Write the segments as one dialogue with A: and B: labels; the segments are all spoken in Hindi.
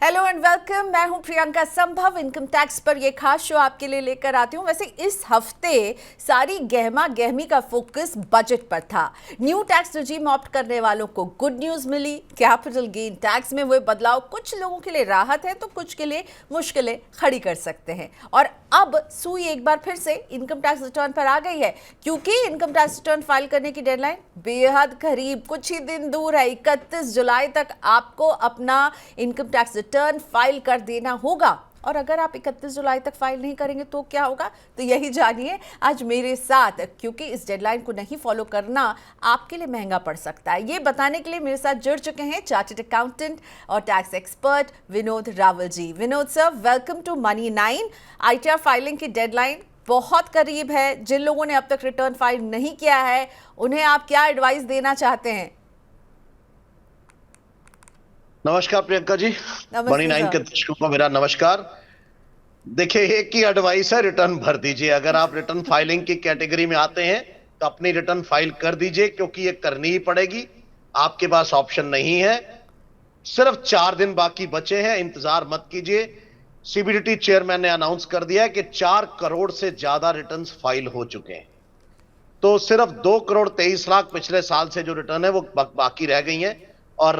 A: Hello and welcome. मैं हूं प्रियंका संभव। इनकम टैक्स पर यह खास शो आपके लिए लेकर आती हूं। वैसे इस हफ्ते सारी गहमा गहमी का फोकस बजट पर था। न्यू टैक्स रजीम ऑप्ट करने वालों को गुड न्यूज मिली। कैपिटल गेन टैक्स में हुए बदलाव कुछ लोगों के लिए राहत है तो कुछ के लिए मुश्किलें खड़ी कर सकते हैं। और अब सुई एक बार फिर से इनकम टैक्स रिटर्न पर आ गई है, क्योंकि इनकम टैक्स रिटर्न फाइल करने की डेडलाइन बेहद करीब, कुछ ही दिन दूर है। 31 जुलाई तक आपको अपना इनकम टैक्स रिटर्न फाइल कर देना होगा। और अगर आप 31 जुलाई तक फाइल नहीं करेंगे तो क्या होगा, तो यही जानिए आज मेरे साथ, क्योंकि इस डेडलाइन को नहीं फॉलो करना आपके लिए महंगा पड़ सकता है। ये बताने के लिए मेरे साथ जुड़ चुके हैं चार्टर्ड अकाउंटेंट और tax expert Vinod Rawal ji. Vinod sir, welcome to money 9। ITR filing की डेडलाइन बहुत करीब है। जिन लोगों ने अब तक रिटर्न फाइल नहीं किया है उन्हें आप क्या एडवाइस देना चाहते हैं?
B: नमस्कार प्रियंका जी। मनी 9 के दर्शकों को मेरा नमस्कार। देखिए, एक ही एडवाइस है, रिटर्न भर दीजिए। अगर आप रिटर्न फाइलिंग की कैटेगरी में आते हैं तो अपनी रिटर्न फाइल कर दीजिए, क्योंकि ये करनी ही पड़ेगी। आपके पास ऑप्शन नहीं है। सिर्फ 4 दिन बाकी बचे हैं, इंतजार मत कीजिए। सीबीडीटी चेयरमैन ने अनाउंस कर दिया है कि 4 करोड़ से ज्यादा रिटर्न फाइल हो चुके हैं। तो सिर्फ 2 करोड़ 23 लाख पिछले साल से जो रिटर्न है वो बाकी रह गई हैं। और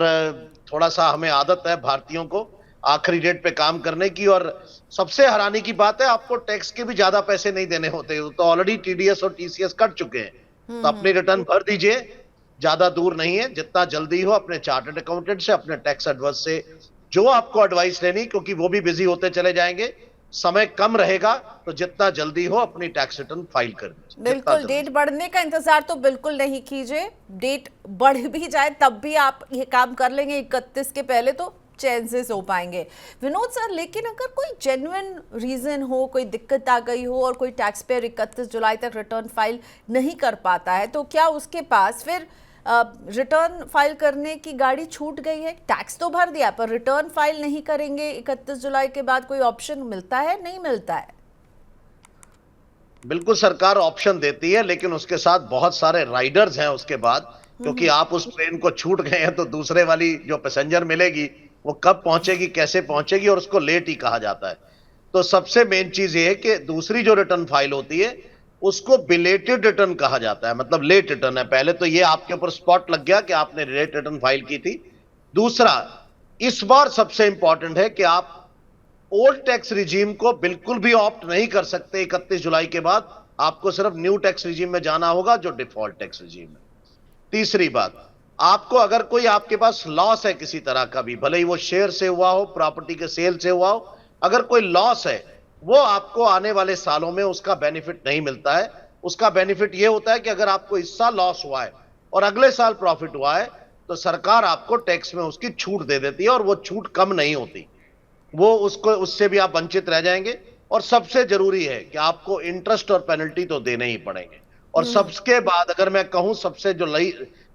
B: थोड़ा सा हमें आदत है भारतीयों को आखिरी डेट पे काम करने की। और सबसे हैरानी की बात है, आपको टैक्स के भी ज्यादा पैसे नहीं देने होते, तो ऑलरेडी टीडीएस और टीसीएस कट चुके हैं। तो अपनी रिटर्न भर दीजिए, ज्यादा दूर नहीं है। जितना जल्दी हो अपने चार्टर्ड अकाउंटेंट से, अपने टैक्स एडवाइजर से जो आपको एडवाइस लेनी, क्योंकि वो भी बिजी होते चले जाएंगे, समय कम रहेगा, तो जितना जल्दी हो अपनी टैक्स रिटर्न फाइल कर दीजिए।
A: बिल्कुल, डेट बढ़ने का इंतजार तो बिल्कुल नहीं कीजिए। डेट बढ़ भी जाए तब भी आप ये काम कर लेंगे 31 के पहले तो चैन से सो पाएंगे। विनोद सर, लेकिन अगर कोई जेन्युइन रीजन हो, कोई दिक्कत आ गई हो और कोई टैक्स पेयर 31 जुलाई तक रिटर्न फाइल नहीं कर पाता है, तो क्या उसके पास फिर रिटर्न फाइल करने की गाड़ी छूट गई है? टैक्स तो भर दिया पर रिटर्न फाइल नहीं करेंगे 31 जुलाई के बाद, कोई ऑप्शन मिलता है, नहीं मिलता है?
B: बिल्कुल, सरकार ऑप्शन देती है, लेकिन उसके साथ बहुत सारे राइडर्स हैं उसके बाद। क्योंकि आप उस ट्रेन को छूट गए हैं तो दूसरे वाली जो पैसेंजर मिलेगी वो कब पहुंचेगी, कैसे पहुंचेगी, और उसको लेट ही कहा जाता है। तो सबसे मेन चीज ये है कि दूसरी जो रिटर्न फाइल होती है उसको बिलेटेड रिटर्न कहा जाता है, मतलब लेट रिटर्न है। पहले तो ये आपके ऊपर स्पॉट लग गया कि आपने लेट रिटर्न फाइल की थी। दूसरा, इस बार सबसे इंपॉर्टेंट है कि आप ओल्ड टैक्स रिजीम को बिल्कुल भी ऑप्ट नहीं कर सकते 31 जुलाई के बाद। आपको सिर्फ न्यू टैक्स रिजीम में जाना होगा, जो डिफॉल्ट टैक्स रिजीम है। तीसरी बात, आपको अगर कोई आपके पास लॉस है किसी तरह का भी, भले ही वो शेयर से हुआ हो, प्रॉपर्टी के सेल से हुआ हो, अगर कोई लॉस है, वो आपको आने वाले सालों में उसका बेनिफिट नहीं मिलता है। उसका बेनिफिट ये होता है कि अगर आपको इस साल लॉस हुआ है और अगले साल प्रॉफिट हुआ है, तो सरकार आपको टैक्स में उसकी छूट दे देती है, और वो छूट कम नहीं होती। वो उसको, उससे भी आप वंचित रह जाएंगे। और सबसे जरूरी है कि आपको इंटरेस्ट और पेनल्टी तो देने ही पड़ेंगे। और सबके बाद अगर मैं कहूं, सबसे जो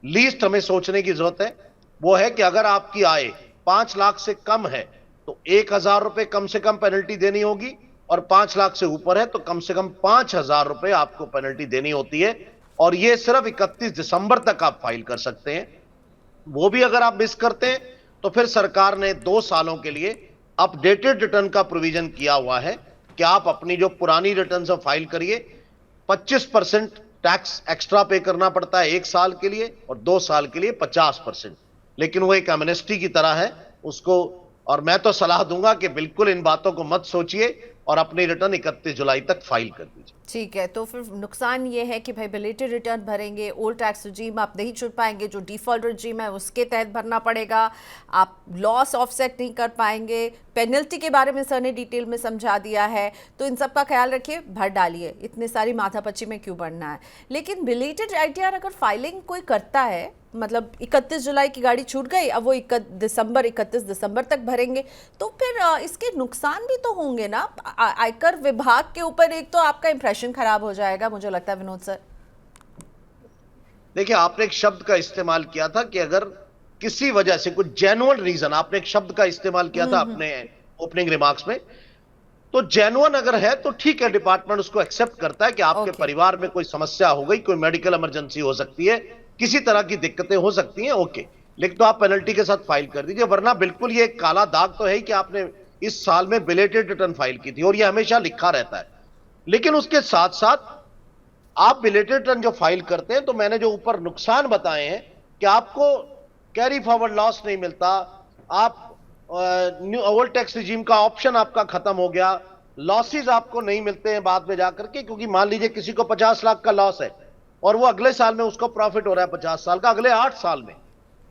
B: लीस्ट हमें सोचने की जरूरत है वो है कि अगर आपकी आय 5 लाख से कम है तो 1,000 रुपए कम से कम पेनल्टी देनी होगी, और 5 लाख से ऊपर है तो कम से कम 5,000 रुपए आपको पेनल्टी देनी होती है। और ये सिर्फ 31 दिसंबर तक आप फाइल कर सकते हैं। वो भी अगर आप मिस करते हैं तो फिर सरकार ने 2 सालों के लिए अपडेटेड रिटर्न का प्रोविजन किया हुआ है कि आप अपनी जो पुरानी रिटर्न से फाइल करिए। 25% टैक्स एक्स्ट्रा पे करना पड़ता है 1 साल के लिए, और 2 साल के लिए 50%। लेकिन वो एक एमनेस्टी की तरह है उसको। और मैं तो सलाह दूंगा कि बिल्कुल इन बातों को मत सोचिए और अपनी रिटर्न 31 जुलाई तक फाइल कर दीजिए।
A: ठीक है, तो फिर नुकसान ये है कि भाई बिलेटेड रिटर्न भरेंगे, ओल्ड टैक्स रजीम आप नहीं छूट पाएंगे, जो डिफॉल्ट रजीम है उसके तहत भरना पड़ेगा, आप लॉस ऑफसेट नहीं कर पाएंगे। पेनल्टी के बारे में सर ने डिटेल में समझा दिया है, तो इन सब का ख्याल रखिए, भर डालिए, इतने सारी माथापच्ची में क्यों बढ़ना है। लेकिन आईटीआर अगर फाइलिंग कोई करता है, मतलब 31 जुलाई की गाड़ी छूट गई, अब वो 31 दिसंबर तक भरेंगे, तो फिर इसके नुकसान भी तो होंगे ना आयकर विभाग के ऊपर। एक तो आपका इंप्रेशन खराब हो जाएगा, मुझे लगता है विनोद सर।
B: देखिए, आपने एक शब्द का इस्तेमाल किया था कि अगर किसी वजह से कुछ जेन्युइन रीजन, आपने एक शब्द का इस्तेमाल किया था अपने ओपनिंग रिमार्क्स में, तो जेन्युइन अगर है तो ठीक है, डिपार्टमेंट उसको एक्सेप्ट करता है कि आपके परिवार में कोई समस्या हो गई, कोई मेडिकल इमरजेंसी हो सकती है, किसी तरह की दिक्कतें हो सकती हैं, ओके। लेकिन तो आप पेनल्टी के साथ फाइल कर दीजिए, वरना बिल्कुल ये एक काला दाग तो है ही कि आपने इस साल में बिलेटेड रिटर्न फाइल की थी, और ये हमेशा लिखा रहता है। लेकिन उसके साथ साथ आप बिलेटेड रिटर्न जो फाइल करते हैं, तो मैंने जो ऊपर नुकसान बताए हैं कि आपको कैरी फॉरवर्ड लॉस नहीं मिलता, आप ओल्ड टैक्स रिजीम का ऑप्शन आपका खत्म हो गया, लॉसेस आपको नहीं मिलते हैं बाद में जाकर के, क्योंकि मान लीजिए किसी को 50 लाख का लॉस है और वो अगले साल में उसको प्रॉफिट हो रहा है 50 साल का, अगले 8 साल में,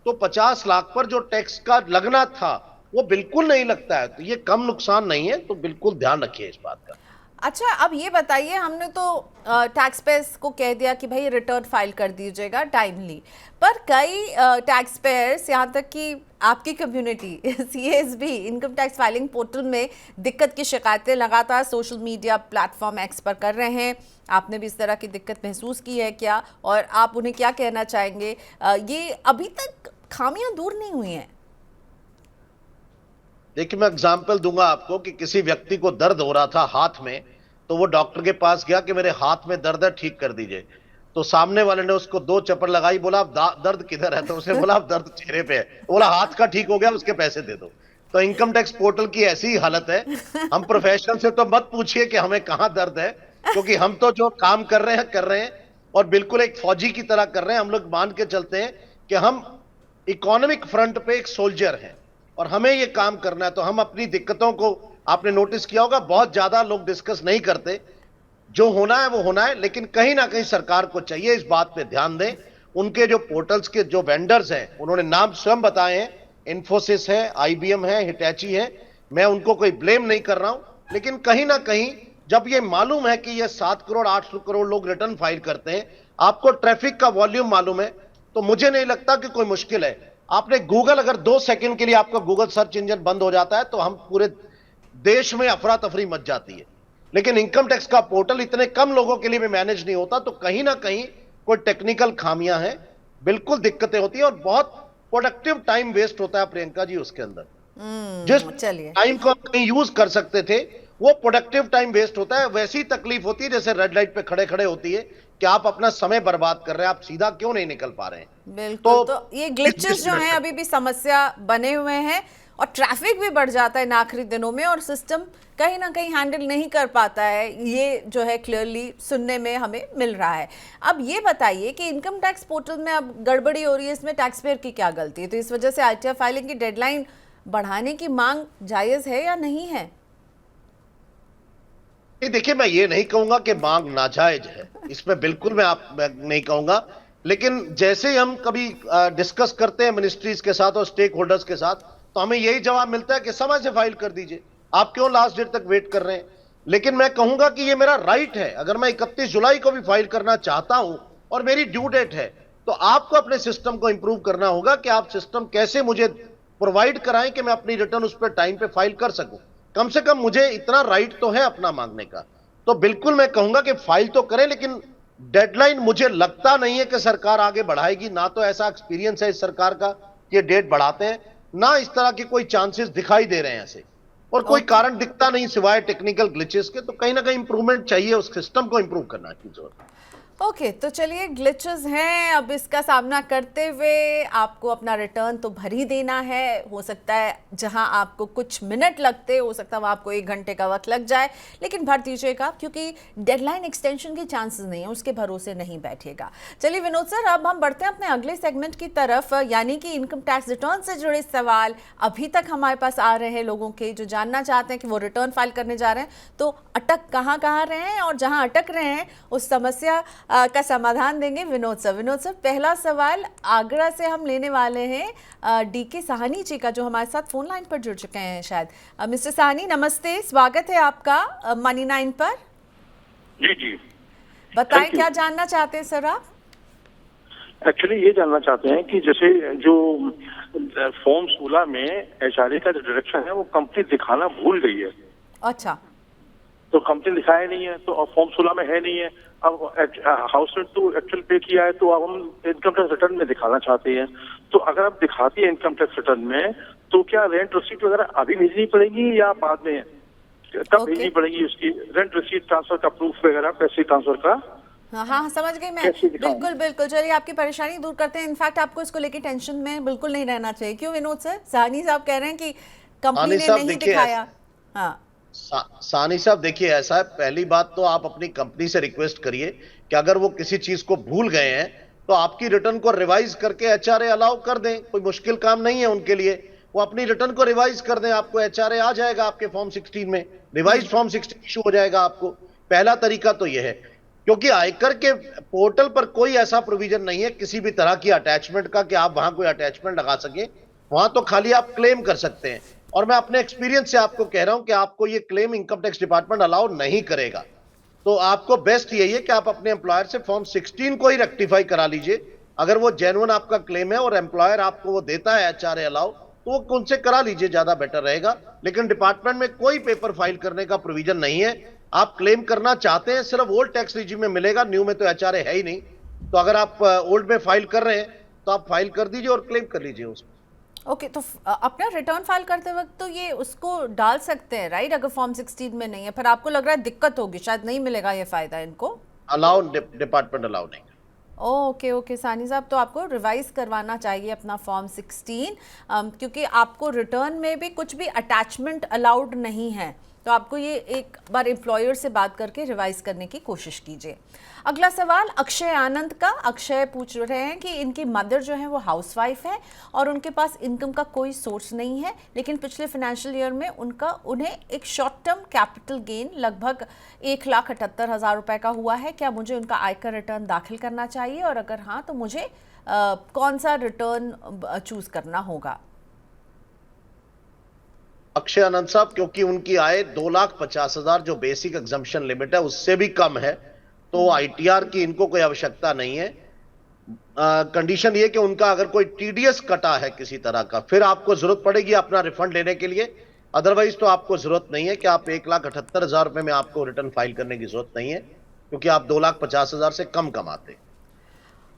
B: तो 50 लाख पर जो टैक्स का लगना था वो बिल्कुल नहीं लगता है। तो ये कम नुकसान नहीं है, तो बिल्कुल ध्यान रखिए इस बात का।
A: अच्छा, अब ये बताइए, हमने तो टैक्स पेयर्स को कह दिया कि भाई रिटर्न फाइल कर दीजिएगा टाइमली, पर कई टैक्स पेयर्स, यहाँ तक कि आपकी community CSB income tax filing portal में दिक्कत की शिकायतें लगातार सोशल मीडिया प्लेटफॉर्म एक्स पर कर रहे हैं। आपने भी इस तरह की दिक्कत महसूस की है क्या, और आप उन्हें क्या कहना चाहेंगे? ये अभी तक खामियां दूर नहीं हुई हैं?
B: देखिए, मैं एग्जाम्पल दूंगा आपको कि किसी व्यक्ति को दर्द हो रहा था हाथ में, तो वो डॉक्टर के पास गया कि मेरे हाथ में दर्द है, ठीक कर दीजिए। तो सामने वाले ने उसको 2 चप्पड़ लगाई, बोला अब दर्द किधर है? तो उसने बोला अब दर्द चेहरे पे है। बोला हाथ का ठीक हो गया, उसके पैसे दे दो। तो इनकम टैक्स पोर्टल की ऐसी ही हालत है। हम प्रोफेशनल से तो मत पूछिए कि हमें कहां दर्द है, क्योंकि हम तो जो काम कर रहे हैं और बिल्कुल एक फौजी की तरह कर रहे हैं। हम लोग मान के चलते हैं कि हम इकोनॉमिक फ्रंट पे एक सोल्जर हैं और हमें ये काम करना है। तो हम अपनी दिक्कतों को, आपने नोटिस किया होगा, बहुत ज्यादा लोग डिस्कस नहीं करते। जो होना है वो होना है, लेकिन कहीं ना कहीं सरकार को चाहिए इस बात पे ध्यान दें। उनके जो पोर्टल्स के जो वेंडर्स हैं, उन्होंने नाम स्वयं बताए हैं, इन्फोसिस है, आईबीएम है, हिटैची है। मैं उनको कोई ब्लेम नहीं कर रहा हूं, लेकिन कहीं ना कहीं जब ये मालूम है कि ये 7 करोड़ 8 करोड़ लोग रिटर्न फाइल करते हैं, आपको ट्रैफिक का वॉल्यूम मालूम है, तो मुझे नहीं लगता कि कोई मुश्किल है। आपने गूगल, अगर 2 सेकंड के लिए आपका गूगल सर्च इंजन बंद हो जाता है तो हम पूरे देश में अफरा तफरी मच जाती है। लेकिन इनकम टैक्स का पोर्टल इतने कम लोगों के लिए भी मैनेज नहीं होता, तो कहीं ना कहीं कोई टेक्निकल खामियां हैं, बिल्कुल दिक्कतें होती है और बहुत प्रोडक्टिव टाइम वेस्ट होता है प्रियंका जी उसके अंदर। जिस
A: चलिए,
B: टाइम को हम कहीं यूज कर सकते थे वो प्रोडक्टिव टाइम वेस्ट होता है। वैसी तकलीफ होती है जैसे रेड लाइट पे खड़े खड़े होती है कि आप अपना समय बर्बाद कर रहे हैं, आप सीधा क्यों नहीं निकल पा रहे हैं।
A: बिल्कुल। तो ये ग्लिचेस जो हैं अभी भी समस्या बने हुए हैं, और ट्रैफिक भी बढ़ जाता है इन आखिरी दिनों में, और सिस्टम कहीं ना कहीं हैंडल नहीं कर पाता है, ये जो है क्लियरली सुनने में हमें मिल रहा है। अब ये बताइए कि इनकम टैक्स पोर्टल में अब गड़बड़ी हो रही है, इसमें टैक्स पेयर की क्या गलती है? तो इस वजह से आईटीआर फाइलिंग की डेडलाइन बढ़ाने की मांग जायज है या नहीं है?
B: देखिए, मैं ये नहीं कहूंगा कि मांग नाजायज है, इसमें बिल्कुल मैं नहीं कहूंगा। लेकिन जैसे हम कभी डिस्कस करते हैं मिनिस्ट्रीज के साथ और स्टेक होल्डर्स के साथ, तो हमें यही जवाब मिलता है कि समय से फाइल कर दीजिए, आप क्यों लास्ट डेट तक वेट कर रहे हैं। लेकिन मैं कहूंगा कि ये मेरा राइट है, अगर मैं 31 जुलाई को भी फाइल करना चाहता हूं और मेरी ड्यू डेट है, तो आपको अपने सिस्टम को इंप्रूव करना होगा कि आप सिस्टम कैसे मुझे प्रोवाइड कराएं कि मैं अपनी रिटर्न उस पर टाइम पे फाइल कर सकूं। कम से कम मुझे इतना राइट तो है अपना मांगने का। तो बिल्कुल मैं कहूंगा कि फाइल तो करें, लेकिन डेडलाइन मुझे लगता नहीं है कि सरकार आगे बढ़ाएगी। ना तो ऐसा एक्सपीरियंस है इस सरकार का कि ये डेट बढ़ाते हैं, ना इस तरह के कोई चांसेस दिखाई दे रहे हैं ऐसे, और कोई कारण दिखता नहीं सिवाय टेक्निकल ग्लिचेस के। तो कहीं ना कहीं इंप्रूवमेंट चाहिए, उस सिस्टम को इंप्रूव करना की जरूरत है।
A: ओके, तो चलिए, ग्लिचेस हैं, अब इसका सामना करते हुए आपको अपना रिटर्न तो भर ही देना है। हो सकता है जहां आपको कुछ मिनट लगते, हो सकता है वहाँ आपको 1 घंटे का वक्त लग जाए, लेकिन भर दीजिएगा, क्योंकि डेडलाइन एक्सटेंशन के चांसेस नहीं है, उसके भरोसे नहीं बैठिएगा। चलिए विनोद सर, अब हम बढ़ते हैं अपने अगले सेगमेंट की तरफ, यानी कि इनकम टैक्स रिटर्न से जुड़े सवाल अभी तक हमारे पास आ रहे हैं लोगों के, जो जानना चाहते हैं कि वो रिटर्न फाइल करने जा रहे हैं तो अटक कहाँ रहे हैं, और जहाँ अटक रहे हैं उस समस्या का समाधान देंगे विनोद सर। विनोद सर, पहला सवाल आगरा से हम लेने वाले हैं डीके साहनी जी का, जो हमारे साथ फोन लाइन पर जुड़ चुके हैं शायद। मिस्टर साहनी, नमस्ते, स्वागत है आपका मनी 9 पर।
C: जी जी,
A: बताएं क्या जानना चाहते हैं सर आप?
C: एक्चुअली ये जानना चाहते हैं कि जैसे जो फॉर्म 16 में एचआरए का जो डायरेक्शन है वो कंपनी दिखाना भूल गई है।
A: अच्छा,
C: तो कंपनी दिखाया नहीं है, तो अब फॉर्म 16 में है नहीं है। अब हाउस रेंट तो एक्चुअल पे किया है, तो अब हम इनकम टैक्स रिटर्न में दिखाना चाहते हैं। तो अगर आप दिखाती है इनकम टैक्स रिटर्न में, तो क्या रेंट रिसीट वगैरह अभी भेजनी पड़ेगी या बाद में, कब भेजनी पड़ेगी उसकी रेंट रिसीट ट्रांसफर का प्रूफ वगैरह, पैसे ट्रांसफर का?
A: हाँ हाँ समझ गई मैं।
C: कैसे दिखाऊं?
A: बिल्कुल बिल्कुल, चलिए आपकी परेशानी दूर करते हैं। इनफैक्ट आपको इसको लेके टेंशन में बिल्कुल नहीं रहना चाहिए। क्यों विनोद सर? साहनी साहब कह रहे हैं कि कंपनी
B: सानी
A: ने
B: साहब
A: नहीं
B: देखिए,
A: दिखाया। हाँ
B: सानी साहब देखिए, ऐसा है, पहली बात तो आप अपनी कंपनी से रिक्वेस्ट करिए कि अगर वो किसी चीज को भूल गए हैं तो आपकी रिटर्न को रिवाइज करके एचआरए अलाउ कर दें। कोई मुश्किल काम नहीं है उनके लिए, वो अपनी रिटर्न को रिवाइज कर दें, आपको एचआरए आ जाएगा आपके फॉर्म 16 में, रिवाइज फॉर्म 16 इशू हो जाएगा आपको। पहला तरीका तो यह है, क्योंकि आयकर के पोर्टल पर कोई ऐसा प्रोविजन नहीं है किसी भी तरह की अटैचमेंट का कि आप वहां कोई अटैचमेंट लगा सके। वहां तो खाली आप क्लेम कर सकते हैं, और मैं अपने एक्सपीरियंस से आपको कह रहा हूं कि आपको ये claim income tax department allow नहीं करेगा। तो आपको बेस्ट यही है कि आप अपने एम्प्लॉयर से फॉर्म 16 को ही रेक्टिफाई करा लीजिए। अगर वो जेन्युइन आपका क्लेम है और एम्प्लॉयर आपको वो देता है एचआरए अलाउ, तो वो उनसे करा लीजिए, ज्यादा बेटर रहेगा। लेकिन डिपार्टमेंट में कोई पेपर फाइल करने का प्रोविजन नहीं है। आप क्लेम करना चाहते हैं सिर्फ ओल्ड टैक्स रिजीम में मिलेगा, न्यू में तो एचआरए है ही नहीं। तो अगर आप ओल्ड में फाइल कर रहे हैं तो आप फाइल कर दीजिए और क्लेम कर लीजिए उसको।
A: ओके, तो अपना रिटर्न फाइल करते वक्त तो ये उसको डाल सकते हैं राइट, अगर फॉर्म 16 में नहीं है। फिर आपको लग रहा है दिक्कत होगी, शायद नहीं मिलेगा ये फायदा इनको।
B: अलाउ, डिपार्टमेंट अलाउ नहीं।
A: ओके ओके सानी साहब, तो आपको रिवाइज करवाना चाहिए अपना फॉर्म 16, क्योंकि आपको रिटर्न में भी कुछ भी अटैचमेंट अलाउड नहीं है। तो आपको ये एक बार एम्प्लॉयर से बात करके रिवाइज करने की कोशिश कीजिए। अगला सवाल अक्षय आनंद का। अक्षय पूछ रहे हैं कि इनकी मदर जो है वो हाउसवाइफ है और उनके पास इनकम का कोई सोर्स नहीं है, लेकिन पिछले फाइनेंशियल ईयर में उन्हें एक शॉर्ट टर्म कैपिटल गेन लगभग 1,78,000 रुपए का हुआ है। क्या मुझे उनका आयकर रिटर्न दाखिल करना चाहिए, और अगर हाँ तो मुझे कौन सा रिटर्न चूज करना होगा?
B: अक्षय आनंद साहब, क्योंकि उनकी आय 2,50,000 जो बेसिक एग्जम्पशन लिमिट है उससे भी कम है, तो आईटीआर की इनको कोई आवश्यकता नहीं है। कंडीशन ये कि उनका अगर कोई टीडीएस कटा है किसी तरह का, फिर आपको जरूरत पड़ेगी अपना रिफंड लेने के लिए। अदरवाइज तो आपको जरूरत नहीं है कि आप 1,78,000 रुपए में आपको रिटर्न फाइल करने की जरूरत नहीं है, क्योंकि आप 2,50,000 से कम कमाते हैं।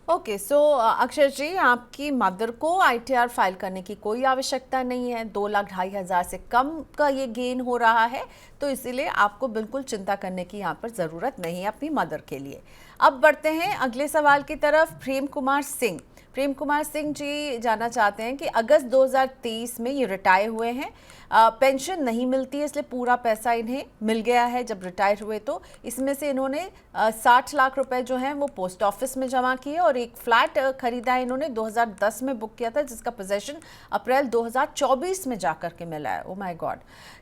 A: ओके, सो अक्षय जी, आपकी मदर को आईटीआर फाइल करने की कोई आवश्यकता नहीं है। 2,02,500 से कम का ये गेन हो रहा है, तो इसीलिए आपको बिल्कुल चिंता करने की यहाँ पर ज़रूरत नहीं है अपनी मदर के लिए। अब बढ़ते हैं अगले सवाल की तरफ। प्रेम कुमार सिंह जी जानना चाहते हैं कि अगस्त 2023 में ये रिटायर हुए हैं, पेंशन नहीं मिलती है, इसलिए पूरा पैसा इन्हें मिल गया है जब रिटायर हुए। तो इसमें से इन्होंने 60 लाख रुपए जो हैं वो पोस्ट ऑफिस में जमा किए, और एक फ्लैट खरीदा है इन्होंने, 2010 में बुक किया था, जिसका पोजेशन अप्रैल 2024 में जाकर के मिला है। Oh my God.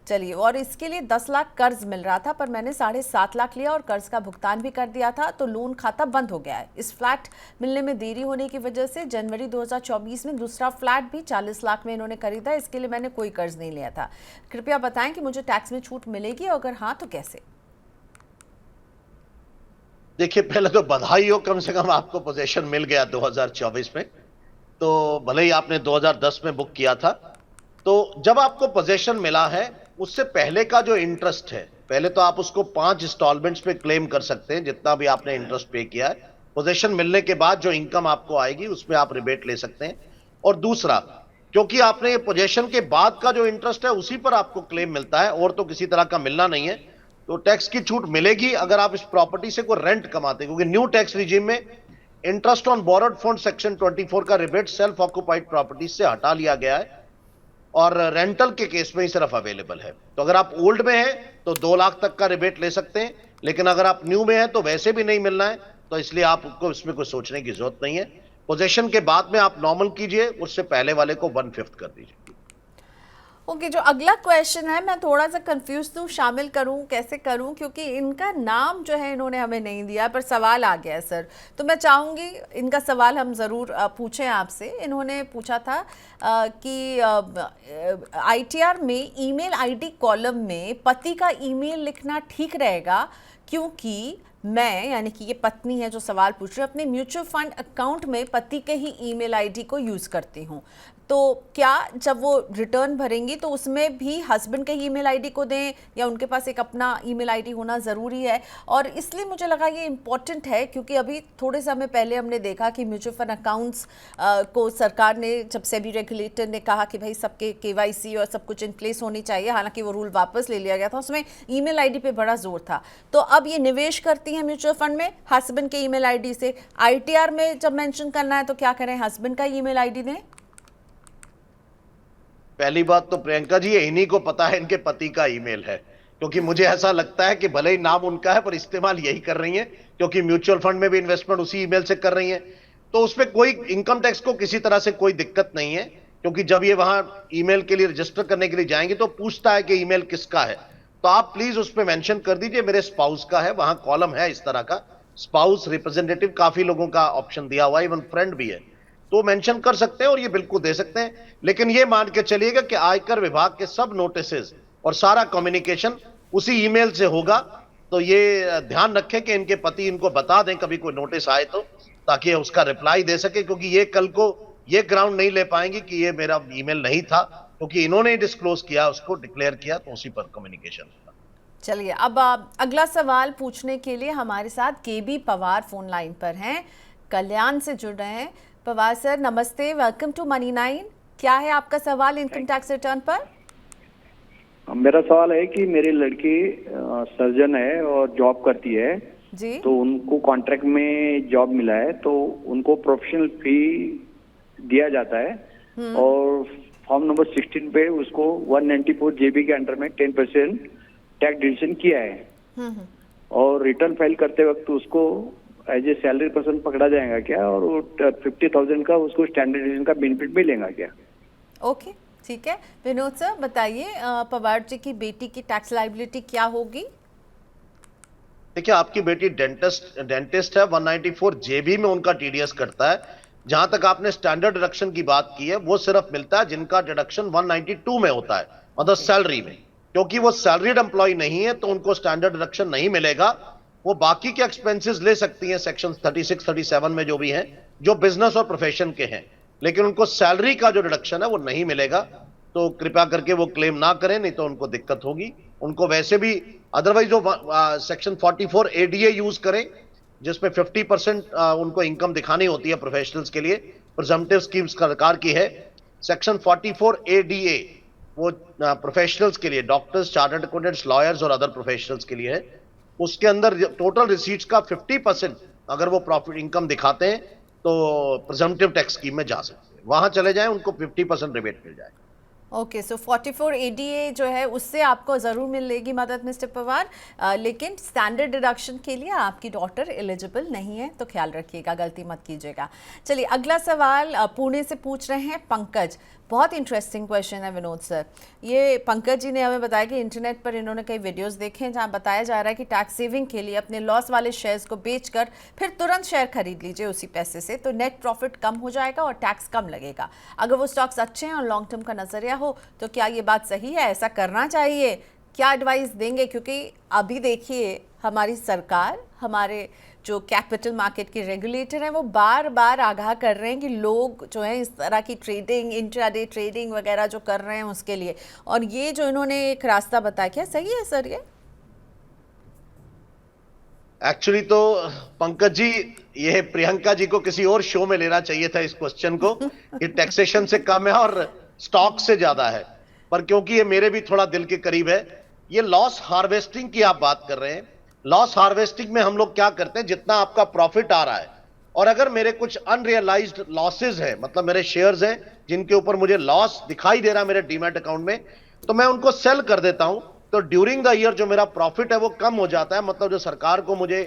A: चलिए, और इसके लिए 10 लाख कर्ज मिल रहा था, पर मैंने 7.5 लाख लिया और कर्ज का भुगतान भी कर दिया था, तो लोन खाता बंद हो गया है। इस फ्लैट मिलने में देरी होने की वजह से जनवरी 2024 में दूसरा फ्लैट भी 40 लाख में इन्होंने खरीदा। इसके लिए मैंने कोई कर्ज नहीं लिया था। कृपया बताएं कि मुझे टैक्स में छूट मिलेगी, अगर हाँ तो कैसे?
B: देखिए, पहले तो बधाई हो, कम से कम आपको पोजीशन मिल गया 2024 में। तो भले ही आपने 2010 में बुक किया था, तो जब आपको पोजीशन मिला है उससे पहले का जो इंटरेस्ट है, पहले तो आप उसको 5 इंस्टॉलमेंट्स पे क्लेम कर सकते हैं, जितना भी आपने इंटरेस्ट पे किया है। पोजीशन मिलने के बाद जो इनकम आपको आएगी उसमें आप रिबेट ले सकते हैं। और दूसरा, क्योंकि आपने ये पोजीशन के बाद का जो इंटरेस्ट है उसी पर आपको क्लेम मिलता है, और तो किसी तरह का मिलना नहीं है, तो टैक्स की छूट मिलेगी अगर आप इस प्रॉपर्टी से कोई रेंट कमाते हैं। क्योंकि न्यू टैक्स रिजीम में interest on borrowed fund section 24 का रिबेट सेल्फ ऑक्युपाइड प्रॉपर्टीज से हटा लिया गया है, और रेंटल के केस में ही सिर्फ अवेलेबल है। तो अगर आप ओल्ड में हैं तो 2 लाख तक का रिबेट ले सकते हैं, लेकिन अगर आप न्यू में हैं तो वैसे भी नहीं मिलना है, तो इसलिए आपको इसमें कुछ सोचने की जरूरत नहीं है। पोजीशन के बाद में आप नॉर्मल कीजिए, उससे पहले वाले को 1/5 कर दीजिए।
A: ओके, जो अगला क्वेश्चन है, मैं थोड़ा सा कंफ्यूज हूँ, शामिल करूँ कैसे करूँ, क्योंकि इनका नाम जो है इन्होंने हमें नहीं दिया, पर सवाल आ गया है सर। तो मैं चाहूँगी इनका सवाल हम ज़रूर पूछें आपसे। इन्होंने पूछा था कि आईटीआर में ईमेल आईडी कॉलम में पति का ईमेल लिखना ठीक रहेगा, क्योंकि मैं, यानी कि ये पत्नी है जो सवाल पूछ रही है, अपने म्यूचुअल फंड अकाउंट में पति के ही ईमेल आईडी को यूज़ करती हूँ। तो क्या जब वो रिटर्न भरेंगी तो उसमें भी हस्बैंड के ईमेल आईडी को दें या उनके पास एक अपना ईमेल आईडी होना ज़रूरी है? और इसलिए मुझे लगा ये इम्पॉर्टेंट है क्योंकि अभी थोड़े समय पहले हमने देखा कि म्यूचुअल फंड अकाउंट्स को सरकार ने, जब सेबी रेगुलेटर ने कहा कि भाई सबके KYC और सब कुछ इन प्लेस होनी चाहिए, हालांकि वो रूल वापस ले लिया गया था, उसमें ईमेल आईडी पे बड़ा जोर था। तो अब ये निवेश करती हैं म्यूचुअल फंड में हस्बैंड के ईमेल आईडी से। ITR में जब मेंशन करना है तो क्या करें, हस्बैंड का ईमेल आईडी दें?
B: पहली बात तो प्रियंका जी, ये इन्हीं को पता है इनके पति का ईमेल है, क्योंकि मुझे ऐसा लगता है कि भले ही नाम उनका है पर इस्तेमाल यही कर रही हैं, क्योंकि म्यूचुअल फंड में भी इन्वेस्टमेंट उसी ईमेल से कर रही हैं। तो उसमें कोई इनकम टैक्स को किसी तरह से कोई दिक्कत नहीं है, क्योंकि जब ये वहां ईमेल के लिए रजिस्टर करने के लिए जाएंगे तो पूछता है कि ईमेल किसका है। तो आप प्लीज उस पर मेंशन कर दीजिए मेरे स्पाउस का है, वहां कॉलम है इस तरह का, स्पाउस रिप्रेजेंटेटिव, काफी लोगों का ऑप्शन दिया हुआ है, इवन फ्रेंड भी है, तो मेंशन कर सकते हैं और ये बिल्कुल दे सकते हैं। लेकिन ये मान के चलिएगा कि आयकर विभाग के सब नोटिसेस और सारा कम्युनिकेशन उसी ईमेल से होगा। तो ये ध्यान रखें कि इनके पति इनको बता दें कभी कोई नोटिस आए तो, ताकि उसका रिप्लाई दे सके, क्योंकि ये कल को ये ग्राउंड नहीं ले पाएंगे कि ये मेरा ईमेल नहीं था, क्योंकि इन्होंने डिस्क्लोज किया, उसको डिक्लेयर किया, तो उसी पर कम्युनिकेशन होगा।
A: चलिए, अब अगला सवाल पूछने के लिए हमारे साथ KB पवार फोन लाइन पर हैं, कल्याण से जुड़ रहे हैं। पवार सर नमस्ते, वेलकम टू मनी 9। क्या है आपका सवाल इनकम टैक्स रिटर्न पर?
D: मेरा सवाल है कि मेरी लड़की सर्जन है और जॉब करती है
A: जी।
D: तो उनको कॉन्ट्रैक्ट में जॉब मिला है, तो उनको प्रोफेशनल फी दिया जाता है और फॉर्म नंबर 16 पे उसको 194 JB के अंडर में 10% टैक्स डिडक्शन किया है और रिटर्न फाइल करते वक्त उसको एज ए सैलरी पर्सन पकड़ा जाएगा क्या, और 50,000 का उसको स्टैंडर्ड डिडक्शन का बेनिफिट मिलेगा क्या?
A: ओके, ठीक है। विनोद सर बताइए, पवार जी की बेटी की टैक्स लायबिलिटी क्या होगी?
B: देखिए, आपकी बेटी डेंटिस्ट है, 194 JB में उनका TDS कटता है। जहां तक आपने स्टैंडर्ड डिडक्शन की बात की है, वो सिर्फ मिलता है जिनका डिडक्शन 192 में होता है, मतलब सैलरी में। क्योंकि वो सैलरीड एम्प्लॉय नहीं है तो उनको स्टैंडर्ड डिडक्शन नहीं मिलेगा। वो बाकी के एक्सपेंसेस ले सकती हैं सेक्शन 36, 37 में जो भी हैं, जो बिजनेस और प्रोफेशन के हैं, लेकिन उनको सैलरी का जो डिडक्शन है वो नहीं मिलेगा। तो कृपया करके वो क्लेम ना करें, नहीं तो उनको दिक्कत होगी। उनको वैसे भी अदरवाइज वो सेक्शन 44 ADA यूज करें, जिसमें 50% उनको इनकम दिखानी होती है प्रोफेशनल्स के लिए। प्रिजम्पटिव स्कीम सरकार की है। सेक्शन 44 ADA वो प्रोफेशनल्स के लिए, डॉक्टर्स, चार्टर्ड अकाउंटेंट्स, लॉयर्स और अदर प्रोफेशनल्स के लिए है। उसके अंदर टोटल रिसीट्स का 50% अगर वो प्रॉफिट इनकम दिखाते हैं तो प्रिजम्पटिव टैक्स स्कीम में जा सकते हैं, वहां चले जाएं, उनको 50% रिबेट मिल जाए।
A: ओके, सो 44 ADA जो है उससे आपको ज़रूर मिलेगी मदद मिस्टर पवार, लेकिन स्टैंडर्ड डिडक्शन के लिए आपकी डॉटर एलिजिबल नहीं है, तो ख्याल रखिएगा, गलती मत कीजिएगा। चलिए, अगला सवाल पुणे से पूछ रहे हैं पंकज। बहुत इंटरेस्टिंग क्वेश्चन है विनोद सर। ये पंकज जी ने हमें बताया कि इंटरनेट पर इन्होंने कई वीडियोस देखे हैं जहां बताया जा रहा है कि टैक्स सेविंग के लिए अपने लॉस वाले शेयर्स को बेचकर फिर तुरंत शेयर खरीद लीजिए उसी पैसे से, तो नेट प्रॉफिट कम हो जाएगा और टैक्स कम लगेगा। अगर वो स्टॉक्स अच्छे हैं और लॉन्ग टर्म का नजरिया हो तो क्या ये बात सही है, ऐसा करना चाहिए? क्या एडवाइस देंगे? क्योंकि अभी देखिए हमारी सरकार, हमारे जो कैपिटल मार्केट के रेगुलेटर हैं, वो बार बार आगाह कर रहे हैं कि लोग जो है इस तरह की ट्रेडिंग, इंट्राडे ट्रेडिंग वगैरह जो कर रहे हैं उसके लिए, और ये जो इन्होंने एक रास्ता बताया, क्या सही है सर ये?
B: एक्चुअली तो पंकज जी, ये प्रियंका जी को किसी और शो में लेना चाहिए था इस क्वेश्चन को, कि टैक्सेशन से कम है और स्टॉक से ज्यादा है, पर क्योंकि ये मेरे भी थोड़ा दिल के करीब है, ये लॉस हार्वेस्टिंग की आप बात कर रहे हैं। लॉस हार्वेस्टिंग में हम लोग क्या करते हैं, जितना आपका प्रॉफिट आ रहा है और अगर मेरे कुछ अनरियलाइज्ड लॉसेज हैं, मतलब मेरे शेयर्स हैं जिनके ऊपर मुझे लॉस दिखाई दे रहा है मेरे डीमैट अकाउंट में, तो मैं उनको सेल कर देता हूं। तो ड्यूरिंग द ईयर जो मेरा प्रॉफिट है वो कम हो जाता है, मतलब जो सरकार को मुझे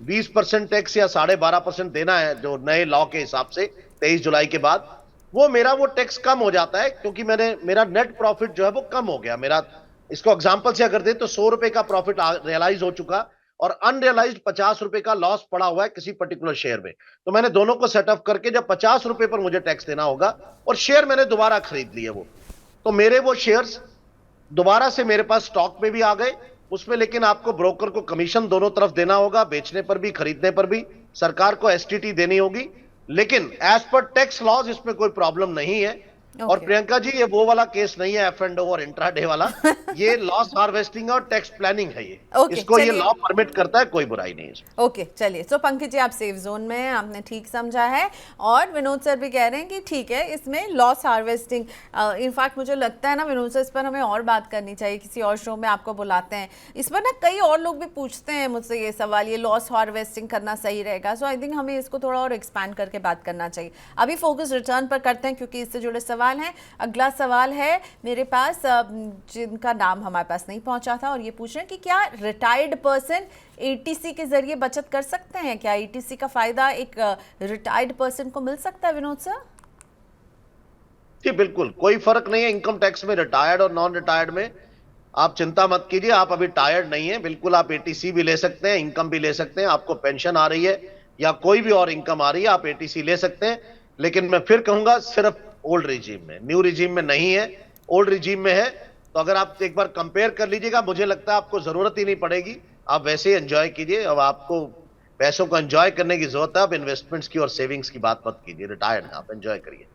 B: 20% टैक्स या 12.5% देना है जो नए लॉ के हिसाब से 23 जुलाई के बाद, वो मेरा वो टैक्स कम हो जाता है, क्योंकि मेरा नेट प्रॉफिट जो है वो कम हो गया। मेरा इसको एग्जांपल से अगर दे तो 100 रुपए का प्रॉफिट रियलाइज हो चुका और अनरियलाइज्ड 50 रुपए का लॉस पड़ा हुआ है किसी पर्टिकुलर शेयर में, तो मैंने दोनों को सेटअप करके जब 50 रुपए पर मुझे टैक्स देना होगा और शेयर मैंने दोबारा खरीद लिए वो, तो मेरे वो शेयर्स दोबारा से मेरे पास स्टॉक में भी आ गए उसमें, लेकिन आपको ब्रोकर को कमीशन दोनों तरफ देना होगा, बेचने पर भी खरीदने पर भी सरकार को STT देनी होगी। लेकिन एज पर टैक्स लॉज इसमें कोई प्रॉब्लम नहीं है। और प्रियंका जी, ये वो वाला केस नहीं है F&O और इंट्राडे वाला, ये लॉस हार्वेस्टिंग और टैक्स प्लानिंग है। ये इसको ये लॉ परमिट करता है, कोई बुराई नहीं है।
A: ओके, चलिए। सो पंकज जी, आप सेफ जोन में हैं, आपने ठीक समझा है। और विनोद सर भी कह रहे हैं कि ठीक है, इसमें लॉस हार्वेस्टिंग, इनफैक्ट मुझे लगता है ना विनोद सर, इस पर हमें और बात करनी चाहिए, किसी और शो में आपको बुलाते हैं इस पर ना। कई और लोग भी पूछते हैं मुझसे ये सवाल, ये लॉस हार्वेस्टिंग करना सही रहेगा। सो आई थिंक हमें इसको थोड़ा और एक्सपैंड करके बात करना चाहिए। अभी फोकस रिटर्न पर करते हैं, क्योंकि इससे जुड़े सवाल हैं। अगला सवाल है मेरे पास, जिनका नाम हमारे पास नहीं पहुंचा था, और ये पूछ रहे हैं कि क्या रिटायर्ड पर्सन एटीसी के जरिए बचत कर सकते हैं? क्या एटीसी का फायदा एक रिटायर्ड पर्सन को मिल सकता है विनोद सर?
B: जी बिल्कुल, कोई फर्क नहीं है इनकम टैक्स में रिटायर्ड और नॉन रिटायर्ड में। आप चिंता मत कीजिए, आप अभी टायर्ड नहीं है, बिल्कुल आप एटीसी भी ले सकते हैं, इनकम भी ले सकते हैं। आपको पेंशन आ रही है या कोई भी और इनकम आ रही है, आप एटीसी ले सकते हैं। लेकिन मैं फिर कहूंगा, सिर्फ ओल्ड रिजीम में, न्यू रिजीम में नहीं है। ओल्ड रिजीम में है तो अगर आप एक बार कंपेयर कर लीजिएगा, मुझे लगता है आपको जरूरत ही नहीं पड़ेगी, आप वैसे ही एंजॉय कीजिए। अब आपको पैसों को एंजॉय करने की जरूरत है, आप इन्वेस्टमेंट्स की और सेविंग्स की बात मत कीजिए। रिटायर्ड आप एंजॉय करिए।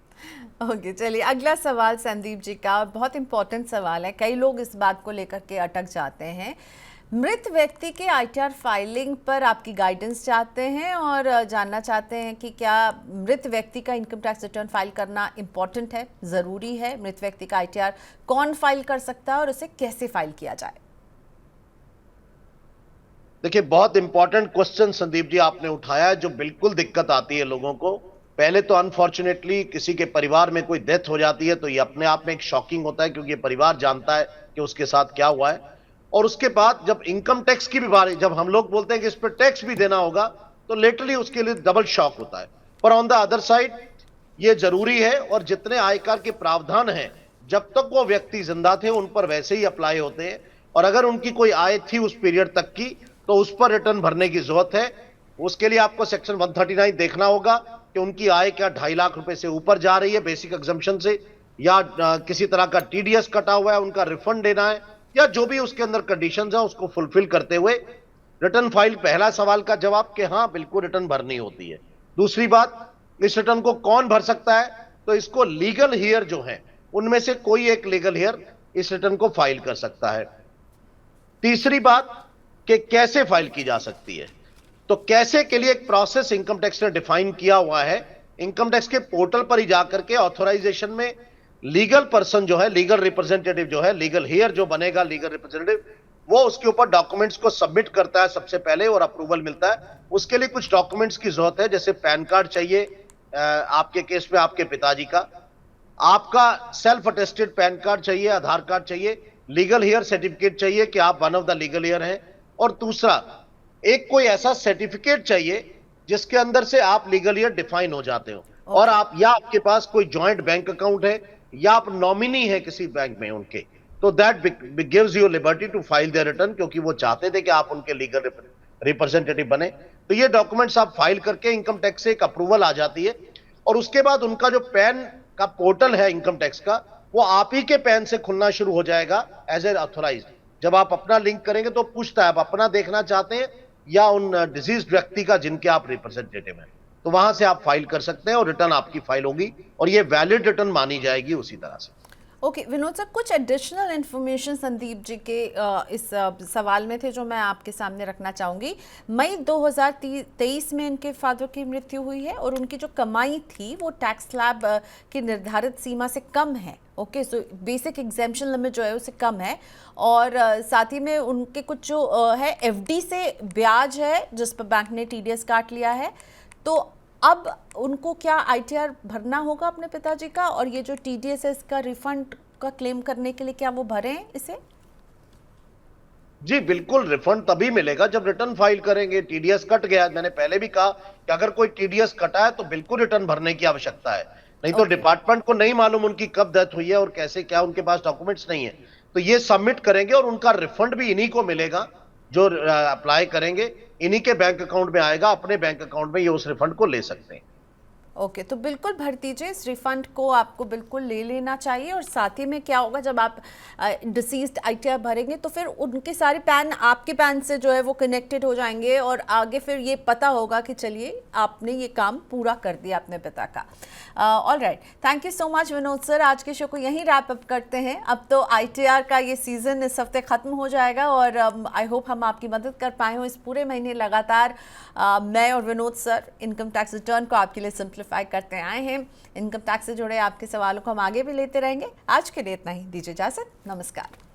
A: ओके, चलिए। अगला सवाल संदीप जी का, बहुत इंपॉर्टेंट सवाल है, कई लोग इस बात को लेकर के अटक जाते हैं। मृत व्यक्ति के आईटीआर फाइलिंग पर आपकी गाइडेंस चाहते हैं और जानना चाहते हैं कि क्या मृत व्यक्ति का इनकम टैक्स रिटर्न फाइल करना इम्पॉर्टेंट है, ज़रूरी है? मृत व्यक्ति का आईटीआर कौन फाइल कर सकता है और उसे कैसे फाइल किया जाए?
B: देखिए, बहुत इंपॉर्टेंट क्वेश्चन संदीप जी आपने उठाया है, जो बिल्कुल दिक्कत आती है लोगों को। पहले तो अनफॉर्चुनेटली किसी के परिवार में कोई डेथ हो जाती है तो ये अपने आप में एक शॉकिंग होता है, क्योंकि परिवार जानता है कि उसके साथ क्या हुआ है। और उसके बाद जब इनकम टैक्स की भी बारी, जब हम लोग बोलते हैं कि इस पर टैक्स भी देना होगा, तो लिटरली उसके लिए डबल शॉक होता है। पर ऑन द अदर साइड ये जरूरी है, और जितने आयकर के प्रावधान हैं जब तक वो व्यक्ति जिंदा थे उन पर वैसे ही अप्लाई होते हैं। और अगर उनकी कोई आय थी उस पीरियड तक की तो उस पर रिटर्न भरने की जरूरत है। उसके लिए आपको सेक्शन 139 देखना होगा कि उनकी आय क्या 2.5 लाख रुपए से ऊपर जा रही है बेसिक एग्जम्पशन से, या किसी तरह का टीडीएस कटा हुआ है, उनका रिफंड देना है, या जो भी उसके अंदर कंडीशंस है उसको फुलफिल करते हुए रिटर्न फाइल। पहला सवाल का जवाब कि हाँ बिल्कुल रिटर्न भरनी होती है। दूसरी बात, इस रिटर्न को कौन भर सकता है? तो इसको लीगल हेयर जो है उनमें से कोई एक लीगल हेयर इस रिटर्न को फाइल कर सकता है। तीसरी बात कि कैसे फाइल की जा सकती है, तो कैसे के लिए एक प्रोसेस इनकम टैक्स ने डिफाइन किया हुआ है। इनकम टैक्स के पोर्टल पर ही जाकर के ऑथराइजेशन में लीगल पर्सन जो है, लीगल रिप्रेजेंटेटिव जो है, लीगल हेयर जो बनेगा लीगल रिप्रेजेंटेटिव, वो उसके ऊपर डॉक्यूमेंट्स को सबमिट करता है सबसे पहले और अप्रूवल मिलता है। उसके लिए कुछ डॉक्यूमेंट्स की जरूरत है, जैसे पैन कार्ड चाहिए, आपके केस में आपके पिताजी का, आपका सेल्फ अटेस्टेड पैन कार्ड चाहिए, आधार कार्ड चाहिए, लीगल हेयर सर्टिफिकेट चाहिए कि आप one of the legal heir हैं, और दूसरा एक कोई ऐसा सर्टिफिकेट चाहिए जिसके अंदर से आप लीगल ईयर डिफाइन हो जाते हो, और आप या आपके पास कोई जॉइंट बैंक अकाउंट है या आप नॉमिनी है किसी बैंक में उनके, तो that gives you liberty to file their return, क्योंकि वो चाहते थे कि आप उनके लीगल रिप्रेजेंटेटिव बने। तो ये डॉक्यूमेंट्स आप फाइल करके इनकम टैक्स से एक अप्रूवल आ जाती है, और उसके बाद उनका जो पैन का पोर्टल है इनकम टैक्स का, वो आप ही के पैन से खुलना शुरू हो जाएगा एज ए ऑथोराइज्ड। जब आप अपना लिंक करेंगे तो पूछता है आप अपना देखना चाहते हैं या उन डिजीज्ड व्यक्ति का जिनके आप रिप्रेजेंटेटिव हैं, तो वहां से आप फाइल कर सकते हैं और रिटर्न आपकी फाइल होगी और ये वैलिड रिटर्न मानी जाएगी उसी तरह से।
A: ओके विनोद सर, कुछ एडिशनल इन्फॉर्मेशन संदीप जी के इस सवाल में थे जो मैं आपके सामने रखना चाहूँगी। मई 2023 में इनके फादर की मृत्यु हुई है और उनकी जो कमाई थी वो टैक्स स्लैब की निर्धारित सीमा से कम है। Okay, so basic exemption limit जो है उससे कम है, और साथ ही में उनके कुछ जो है एफडी से ब्याज है जिस पर बैंक ने टीडीएस काट लिया है। तो अब उनको क्या आईटीआर भरना होगा अपने पिताजी का, और ये जो टीडीएस है इसका रिफंड का क्लेम करने के लिए क्या वो भरें इसे?
B: जी बिल्कुल, रिफंड तभी मिलेगा जब रिटर्न फाइल करेंगे। टीडीएस कट गया, मैंने पहले भी कहा कि अगर कोई टीडीएस कटा है तो बिल्कुल रिटर्न भरने की आवश्यकता है, नहीं तो डिपार्टमेंट को नहीं मालूम उनकी कब डेथ हुई है और कैसे क्या, उनके पास डॉक्यूमेंट्स नहीं है। तो ये सबमिट करेंगे और उनका रिफंड भी इन्हीं को मिलेगा जो अप्लाई करेंगे, इन्हीं के बैंक अकाउंट में आएगा, अपने बैंक अकाउंट में ये उस रिफंड को ले सकते हैं।
A: ओके, तो बिल्कुल भर दीजिए, इस रिफंड को आपको बिल्कुल ले लेना चाहिए। और साथ ही में क्या होगा, जब आप डिसीज्ड ITR भरेंगे तो फिर उनके सारे पैन आपके पैन से जो है वो कनेक्टेड हो जाएंगे और आगे फिर ये पता होगा कि चलिए आपने ये काम पूरा कर दिया अपने पिता का। All right, thank you so much Vinod sir. आज के शो को यहीं रैप अप करते हैं। अब तो ITR का ये सीज़न इस हफ्ते ख़त्म हो जाएगा और आई होप हम आपकी मदद कर पाए हों। इस पूरे महीने लगातार मैं और Vinod sir income tax return को आपके लिए सिंप्लीफाई करते आए हैं। इनकम टैक्स से जुड़े आपके सवालों को हम आगे भी लेते रहेंगे। आज के लिए इतना ही, दीजिए इजाज़त, नमस्कार।